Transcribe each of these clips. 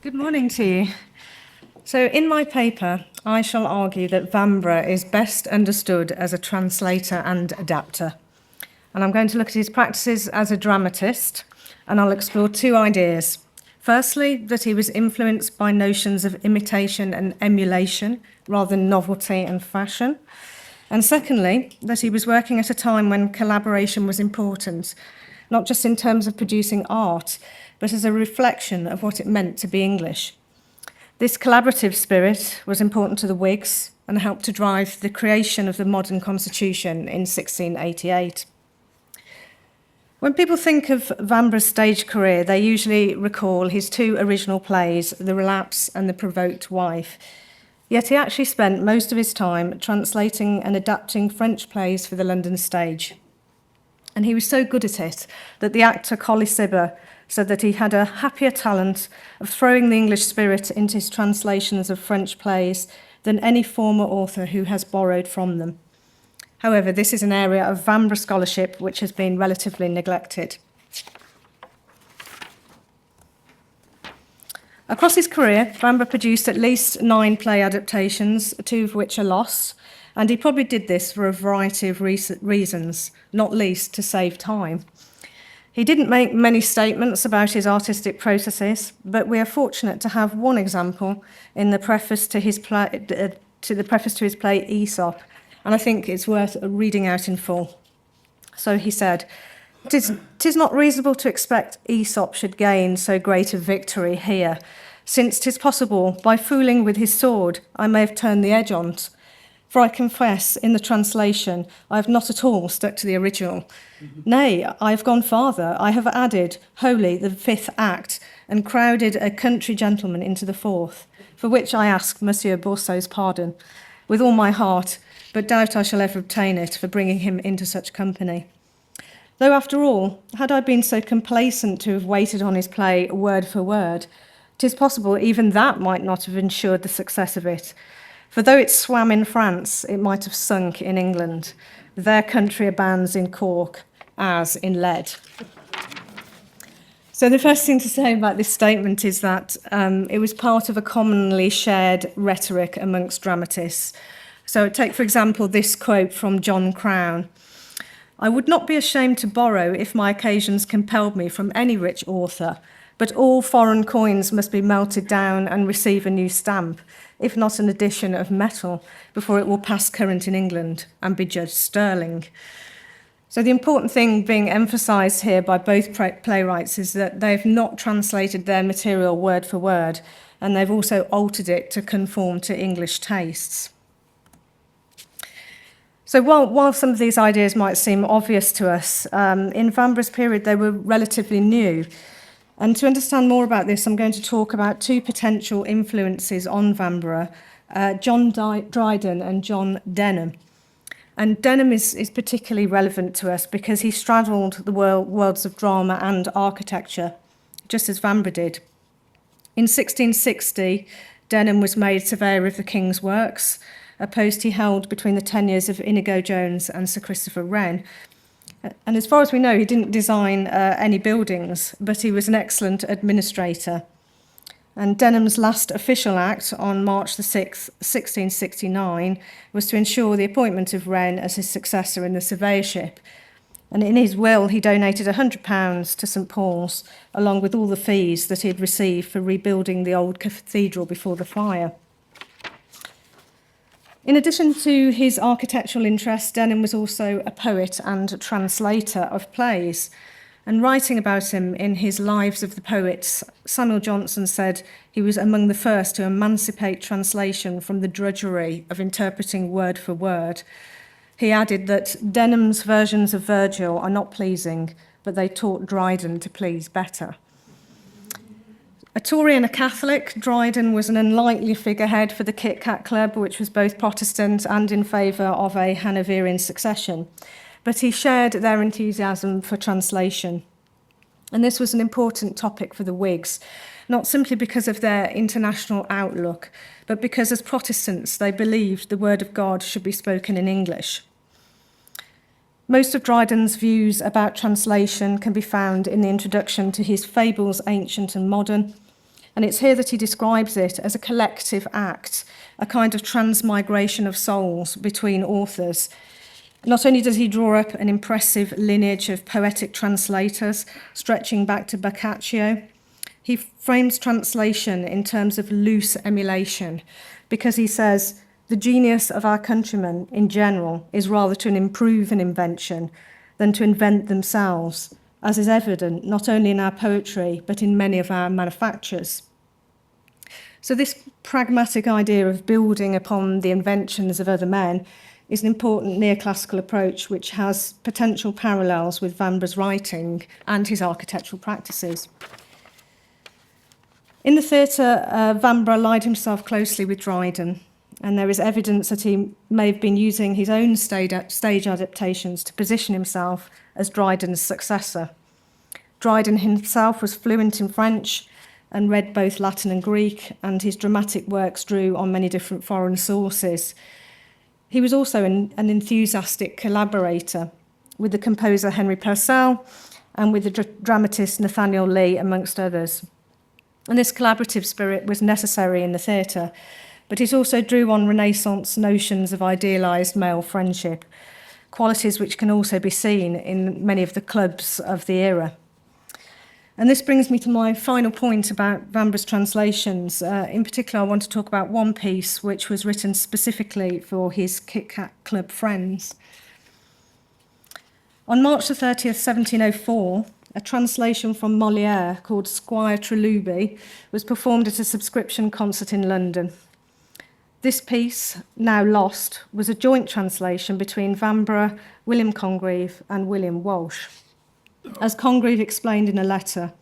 Good morning to you. So in my paper, I shall argue that Vanbrugh is best understood as a translator and adapter. And I'm going to look at his practices as a dramatist, and I'll explore two ideas. Firstly, that he was influenced by notions of imitation and emulation rather than novelty and fashion. And secondly, that he was working at a time when collaboration was important, not just in terms of producing art, but as a reflection of what it meant to be English. This collaborative spirit was important to the Whigs and helped to drive the creation of the modern constitution in 1688. When people think of Vanbrugh's stage career, they usually recall his two original plays, The Relapse and The Provok'd Wife. Yet he actually spent most of his time translating and adapting French plays for the London stage. And he was so good at it that the actor Colley Cibber said that he had a happier talent of throwing the English spirit into his translations of French plays than any former author who has borrowed from them. However, this is an area of Vanbrugh scholarship which has been relatively neglected. Across his career, Vanbrugh produced at least 9 play adaptations, 2 of which are lost, and he probably did this for a variety of reasons, not least to save time. He didn't make many statements about his artistic processes, but we are fortunate to have one example in the preface to his play Aesop, and I think it's worth reading out in full. So he said, "'Tis not reasonable to expect Aesop should gain so great a victory here, since 'tis possible, by fooling with his sword, I may have turned the edge on't. For I confess, in the translation, I have not at all stuck to the original. Nay, I have gone farther. I have added, wholly, the 5th act, and crowded a country gentleman into the 4th, for which I ask Monsieur Boursault's pardon, with all my heart, but doubt I shall ever obtain it for bringing him into such company. Though, after all, had I been so complacent to have waited on his play word for word, 'tis possible even that might not have ensured the success of it. For though it swam in France, it might have sunk in England. Their country abounds in cork, as in lead." So the first thing to say about this statement is that it was part of a commonly shared rhetoric amongst dramatists. So take, for example, this quote from John Crown. "I would not be ashamed to borrow if my occasions compelled me from any rich author, but all foreign coins must be melted down and receive a new stamp, if not an addition of metal, before it will pass current in England and be judged sterling." So the important thing being emphasised here by both playwrights is that they've not translated their material word for word, and they've also altered it to conform to English tastes. So while some of these ideas might seem obvious to us, in Vanbrugh's period they were relatively new. And to understand more about this, I'm going to talk about 2 potential influences on Vanbrugh, John Dryden and John Denham. And Denham is particularly relevant to us because he straddled the worlds of drama and architecture, just as Vanbrugh did. In 1660, Denham was made Surveyor of the King's Works, a post he held between the tenures of Inigo Jones and Sir Christopher Wren. And as far as we know, he didn't design any buildings, but he was an excellent administrator. And Denham's last official act on March the 6th, 1669, was to ensure the appointment of Wren as his successor in the surveyorship. And in his will, he donated £100 to St Paul's, along with all the fees that he had received for rebuilding the old cathedral before the fire. In addition to his architectural interest, Denham was also a poet and translator of plays. And writing about him in his Lives of the Poets, Samuel Johnson said he was among the first to emancipate translation from the drudgery of interpreting word for word. He added that Denham's versions of Virgil are not pleasing, but they taught Dryden to please better. A Tory and a Catholic, Dryden was an unlikely figurehead for the Kit Kat Club, which was both Protestant and in favour of a Hanoverian succession. But he shared their enthusiasm for translation. And this was an important topic for the Whigs, not simply because of their international outlook, but because as Protestants they believed the word of God should be spoken in English. Most of Dryden's views about translation can be found in the introduction to his Fables, Ancient and Modern, And it's here that he describes it as a collective act, a kind of transmigration of souls between authors. Not only does he draw up an impressive lineage of poetic translators, stretching back to Boccaccio, he frames translation in terms of loose emulation, because he says, the genius of our countrymen in general is rather to improve an invention than to invent themselves, as is evident not only in our poetry, but in many of our manufactures. So this pragmatic idea of building upon the inventions of other men is an important neoclassical approach which has potential parallels with Vanbrugh's writing and his architectural practices. In the theatre, Vanbrugh allied himself closely with Dryden, and there is evidence that he may have been using his own stage adaptations to position himself as Dryden's successor. Dryden himself was fluent in French and read both Latin and Greek, and his dramatic works drew on many different foreign sources. He was also an enthusiastic collaborator with the composer Henry Purcell and with the dramatist Nathaniel Lee, amongst others. And this collaborative spirit was necessary in the theatre, but it also drew on Renaissance notions of idealised male friendship, qualities which can also be seen in many of the clubs of the era. And this brings me to my final point about Vanbrugh's translations. In particular, I want to talk about one piece which was written specifically for his Kit Kat Club friends. On March the 30th, 1704, a translation from Molière called Squire Trelawny was performed at a subscription concert in London. This piece, now lost, was a joint translation between Vanbrugh, William Congreve, and William Walsh. As Congreve explained in a letter,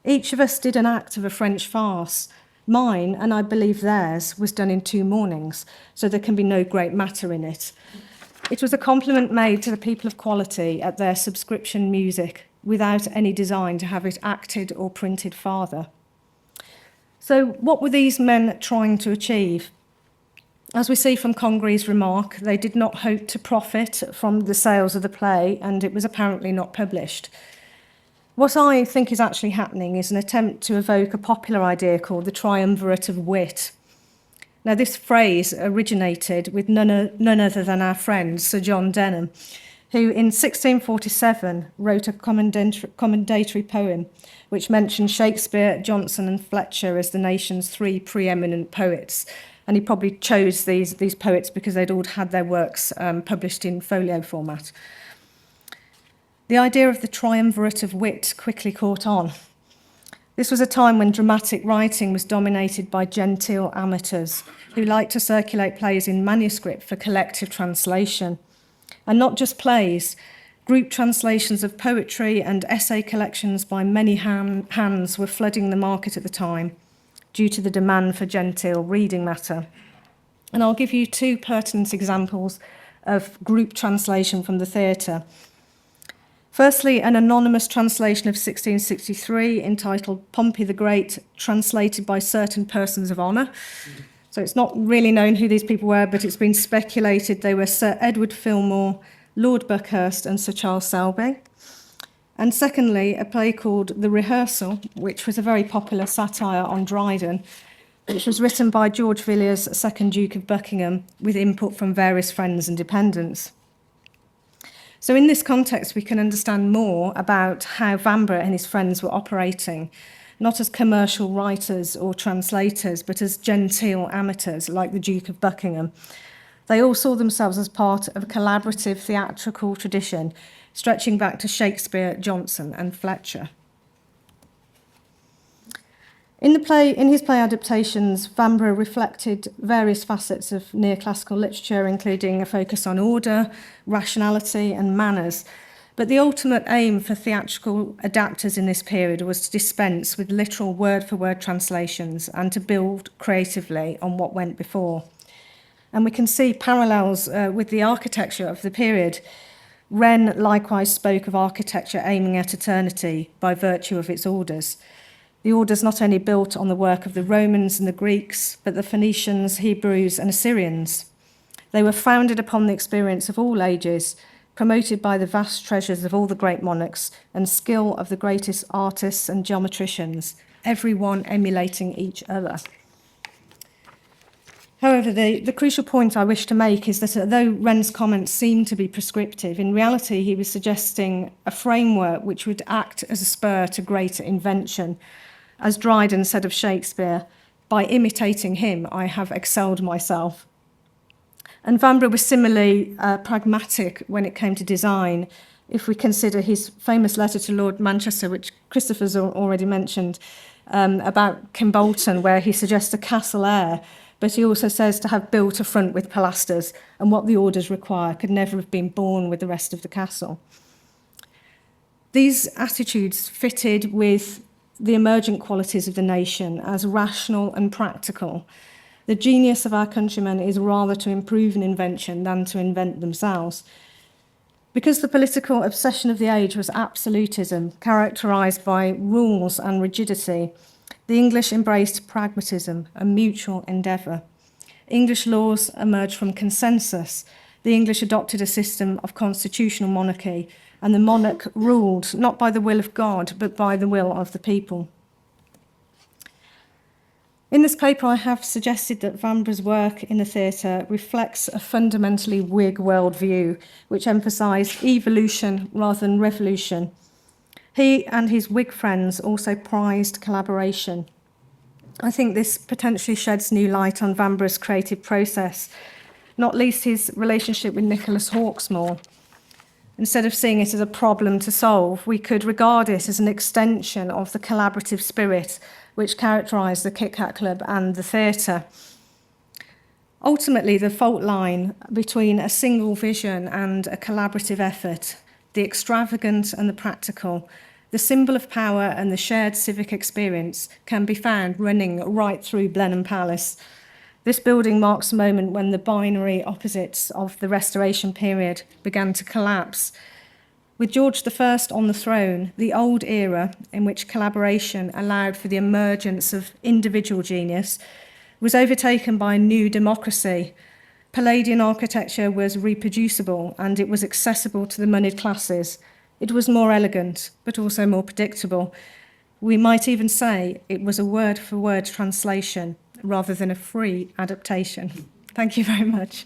each of us did an act of a French farce. Mine, and I believe theirs, was done in 2 mornings, so there can be no great matter in it. It was a compliment made to the people of quality at their subscription music, without any design to have it acted or printed farther. So what were these men trying to achieve? As we see from Congreve's remark, they did not hope to profit from the sales of the play, and it was apparently not published. What I think is actually happening is an attempt to evoke a popular idea called the triumvirate of wit. Now, this phrase originated with none other than our friend Sir John Denham, who in 1647 wrote a commendatory poem which mentioned Shakespeare, Johnson and Fletcher as the nation's 3 preeminent poets. And he probably chose these poets because they'd all had their works published in folio format. The idea of the triumvirate of wit quickly caught on. This was a time when dramatic writing was dominated by genteel amateurs who liked to circulate plays in manuscript for collective translation. And not just plays, group translations of poetry and essay collections by many hands were flooding the market at the time, due to the demand for genteel reading matter. And I'll give you 2 pertinent examples of group translation from the theatre. Firstly, an anonymous translation of 1663 entitled Pompey the Great, translated by certain persons of honour. So it's not really known who these people were, but it's been speculated they were Sir Edward Fillmore, Lord Buckhurst and Sir Charles Selby. And secondly, a play called The Rehearsal, which was a very popular satire on Dryden, which was written by George Villiers, 2nd Duke of Buckingham, with input from various friends and dependents. So in this context, we can understand more about how Vanbrugh and his friends were operating, not as commercial writers or translators, but as genteel amateurs like the Duke of Buckingham. They all saw themselves as part of a collaborative theatrical tradition stretching back to Shakespeare, Johnson and Fletcher. In his play adaptations, Vanbrugh reflected various facets of neoclassical literature, including a focus on order, rationality and manners. But the ultimate aim for theatrical adapters in this period was to dispense with literal word-for-word translations and to build creatively on what went before. And we can see parallels with the architecture of the period. Wren likewise spoke of architecture aiming at eternity by virtue of its orders. The orders not only built on the work of the Romans and the Greeks, but the Phoenicians, Hebrews and Assyrians. They were founded upon the experience of all ages, promoted by the vast treasures of all the great monarchs and skill of the greatest artists and geometricians, everyone emulating each other. However, the crucial point I wish to make is that although Wren's comments seem to be prescriptive, in reality he was suggesting a framework which would act as a spur to greater invention. As Dryden said of Shakespeare, "By imitating him, I have excelled myself." And Vanbrugh was similarly pragmatic when it came to design. If we consider his famous letter to Lord Manchester, which Christopher's already mentioned, about Kimbolton, where he suggests a castle air, but he also says to have built a front with pilasters, and what the orders require could never have been born with the rest of the castle. These attitudes fitted with the emergent qualities of the nation as rational and practical. The genius of our countrymen is rather to improve an invention than to invent themselves. Because the political obsession of the age was absolutism, characterised by rules and rigidity, the English embraced pragmatism and mutual endeavour. English laws emerged from consensus. The English adopted a system of constitutional monarchy, and the monarch ruled not by the will of God, but by the will of the people. In this paper, I have suggested that Vanbrugh's work in the theatre reflects a fundamentally Whig worldview, which emphasised evolution rather than revolution. He and his Whig friends also prized collaboration. I think this potentially sheds new light on Vanbrugh's creative process, not least his relationship with Nicholas Hawksmoor. Instead of seeing it as a problem to solve, we could regard it as an extension of the collaborative spirit which characterised the Kit Kat Club and the theatre. Ultimately, the fault line between a single vision and a collaborative effort, the extravagant and the practical, the symbol of power and the shared civic experience can be found running right through Blenheim Palace. This building marks a moment when the binary opposites of the Restoration period began to collapse. With George I on the throne, the old era in which collaboration allowed for the emergence of individual genius was overtaken by a new democracy. Palladian architecture was reproducible and it was accessible to the moneyed classes. It was more elegant, but also more predictable. We might even say it was a word-for-word translation rather than a free adaptation. Thank you very much.